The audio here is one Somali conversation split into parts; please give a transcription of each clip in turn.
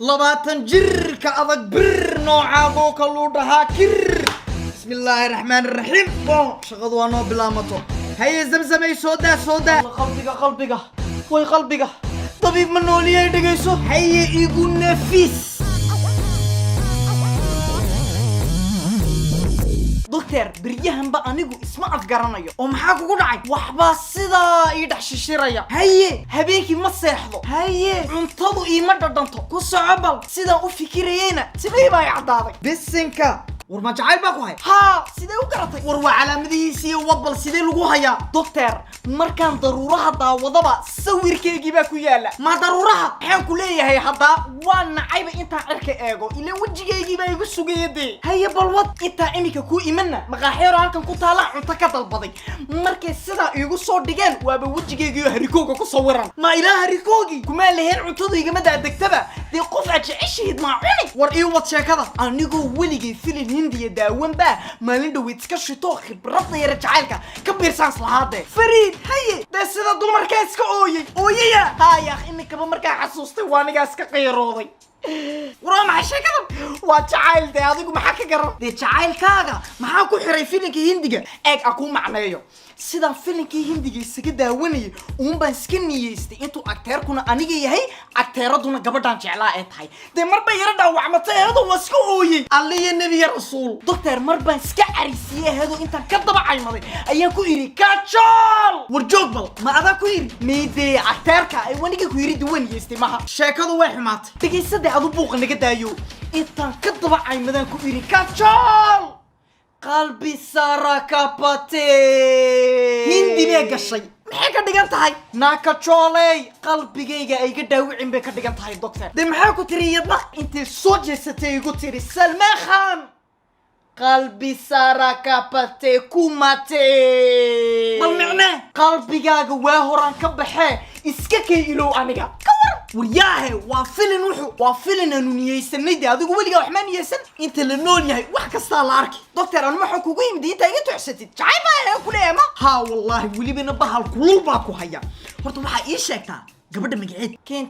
لباتن جر كأذك بر نوعا بوك اللودها كر بسم الله الرحمن الرحيم شغضوا أنو بلا مطو هيا زمزمي سودا قلبك وي قلبك طبيب منولي يدقيسو هيا إيقو نفيس دكتور بريهم بقى نيجو اسمه أفقرانيو ومحاكو قدعي وحبا سيدا يدح ششيريا هيا هبيكي ما سيحضو هيا انتظو إيمادا دانتو كوسو عبال سيدا وفكيريينا سيبا يعدادك بسنكا ورما جعيل باكو هاي ها سيدي وقرطي وروا علامديسي ووبل سيدي لغو هيا دكتور مركان ضرورها داودبا سوير كيجي باكو يالا ما ضرورها حين كلية هي حدا وانا عيبا انتا عركي ايغو إلا وجيجي بايغو سوغيدي هيا بالوض انتا اميكا كو إيمنا مغاحيرو هالكن كو طالع انتا كدالبادي مركي سيدا ايغو سو ديغان وابا وجيجي هريكوغا كو صوران ما إلا هريكوغي كما لهين عطودو يغمدا الدكتبا دي قفعة عشيد مع عيني ور ايو واتشاكدا انيغو وليغي فيلين هندية داوان با مالين دويت كشتو خبرتنا يا رجعالك كبير سانس لهاده فريد هي ده سيدا دمركا اسكا اويا ها يا اخي انك بمركا حسوستي وانيغا اسكا قيروودي ورا ما شكلهم وجعيل ده adigu maxaa ka garan de jacaylkaaga maxaa ku xiray filimkii hindiga eeg aku macneeyo sida filimkii hindiga isaga daawanay baan iska niyeystay intuu akteerkuna aniga yahay akteeraduna gabadhan jeclaa ay tahay de marba yara dhaawacmatay heedo waska ooyay alliya nabi rasuul doctor marba iska carisiyay heedo inta ka daba caymaday ayaan ku iri kachol warjoogbal ma ada ku iri meede akteerka ay waniga ku iri duwan yeestay maha sheekadu way xumaatay digiisada adu buuq naga daayo inta ka daba caymadan ku iri kachol قلبي سارة كابتي هندي ميجا شيء محيكا ديجان تهي ناكا تشولي قلبي جيجا ايجا داوعين بيكا ديجان تهي دكتور دي محاكو تري يدنا انتي سوجي ستيجو تري سلمان خان قلبي سارة كابتي كوماتي بالمعنى قلبي جاجا واهوران كبحي اسكاكي إلو أميجا ورياهي وافلن وحو وافلن انو نيسن ميدي ادغو وليغا وحما نيسن انت لنول ياهي wax kasta la arki doctor aan ma xukugu yimid inta iga tuxsatid jacayba ay ku leeyma ha wallahi waliba bahal kulul baa ku haya horta waxa ii sheegtaa gabadha magaceed keen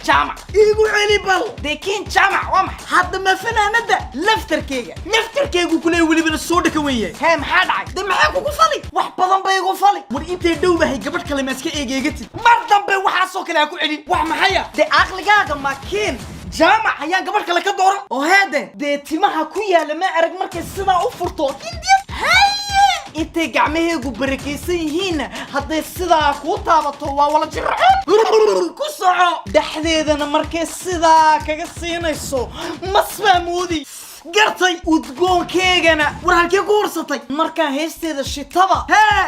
jaamac igu celi bal de keen jaamac wama hadda ma fanaanada laftarkeegu ku leey waliba soo dhaka weeyay he maxaa dhacay de maxaa kugu fali wax badan bay igu fali war intee dhowbahay gabadh kale ma iska eegeegatid mar dambe waxa soo kale ku celin wax maxaya de aqligaaga ma keen jaamac ayaa gabadh kale ka dooran oo heede de timaha ku yaala ma arag markay sida u furto hindiya intay gacmahaygu barakeysan yihiin hadday sidaa kuu taabato waa wala jiraceen ku soco dhexdeedana markay sidaa kaga siinayso masbaa moodi gartay udgoonkeegana war halkee ku warsatay markaan heesteeda shitaba hee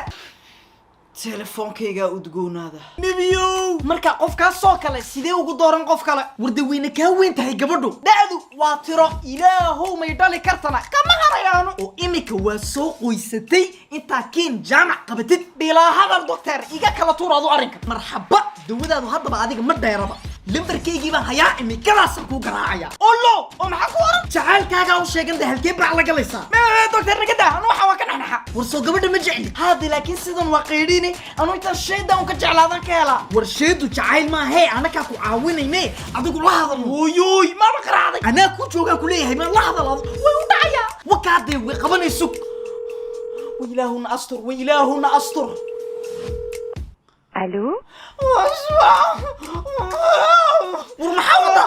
telefonkayga udgoonaada nibiyo marka qofkaas soo kale sidee ugu dooran qof kale warda weyna ka weyn tahay gabadhu daadu waa tiro ilaahow may dhali kartana kama harayaano oo imika waa soo qoysatay inta keen jaamac qabatid bilaa hadal doctor iga kala tuurado arrinka marxaba dawadaadu haddaba adiga ma dheeraba limbarkeygii baan hayaa imikadaas ku garaacaya ollo oo maxaa ku waran jacaalkaaga u sheegan de halkee baa la galaysaa doctor naga daa anu waxa waa ka naxnaxa war soo gabadha ma jecli haadi laakiin sidan waa qeydhiini anu inta shaydan ka jeclaadan ka hela war shaydu jacayl ma ahay anaka ku caawinayne adigu la hadal hooyoy ma qaraaday ana ku jooga ku leeyahay ma la hadal way u dhacaya wakaade way qabanayso وإلهنا أستر الو ورمحاولة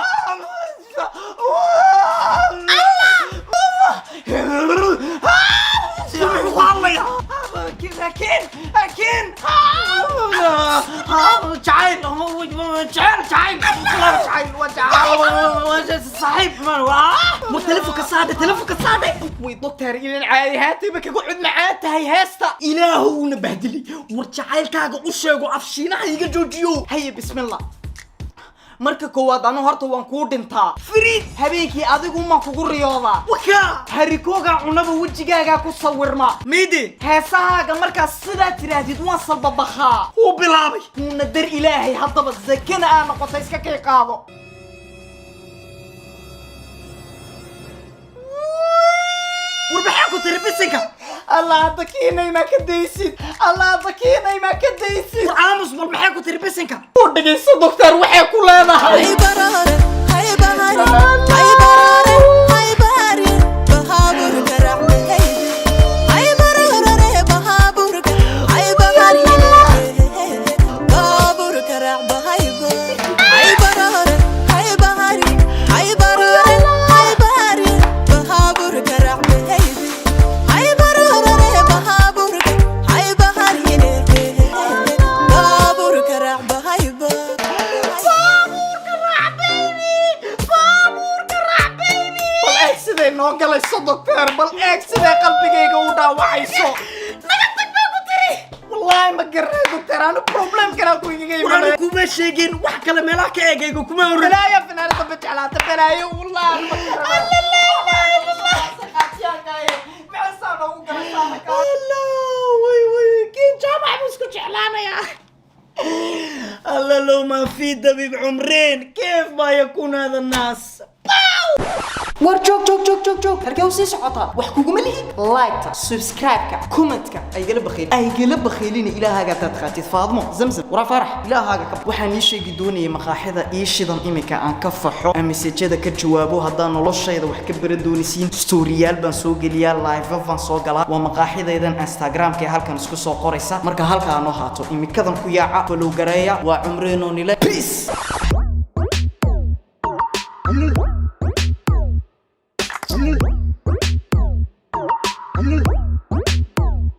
أكين تعال صاحب تلفك الصادق وي دكتور إلى العادي هاتي بك قعد معاته هي هاستا إلهو نبهدلي ورجعيل كاغا وشيغو عفشينا هيجا جوجيو هيا بسم الله marka koowaad anu horta waan ku dhintaa firiid habeenkii adigu ma kugu riyooda waka harikooga cunaba wajigaaga ku sawirma meedi heesahaaga marka sida tiraadid waan salbabaxa oo bilaabay kuna dar ilaahay hadaba zakana aan noqotay iska kay qaado warbaxku tiribisinka الله بكينا ما كديسين الله بكينا ما كديسين عامس بالمحاكو تربسنك ودقيس دكتور وحي كلنا inoo galayso doctor bal eeg sida qalbigayga u dhaawacayso naga tag baa ku tiri wallahi ma garay doctor aanu problem kala ku iga iimaanay kuma sheegin wax kale meelaha ka eegayga kuma oran la ya fanaanada bajalaata banaayo wallahi ma garay Allah saqaatiyaankaay meesaan ugu galaysaana ka Allah way kiin jaamac musku jeclaanaya الله لو ما في دبيب عمرين كيف ما يكون هذا الناس war joog halkee u sii socotaa wax kuguma lihi like subscribe-ka comment-ka aygala bakhiilina ilaahaaga taad qaatid faadmo zamzam wara farax ilaahaaga ka waxaan ii sheegi doonayay maqaaxida ii shidan imika aan ka faxo message-da ka jawaabo haddaan noloshayda wax ka baran doonisiin story-yaal baan soo geliyaa live baan soo galaa waa maqaaxidaydan Instagram-ka ee halkan isku soo qoraysa marka halka aan oo haato imikadan ku yaaca follow gareeya waa cumreeno nile peace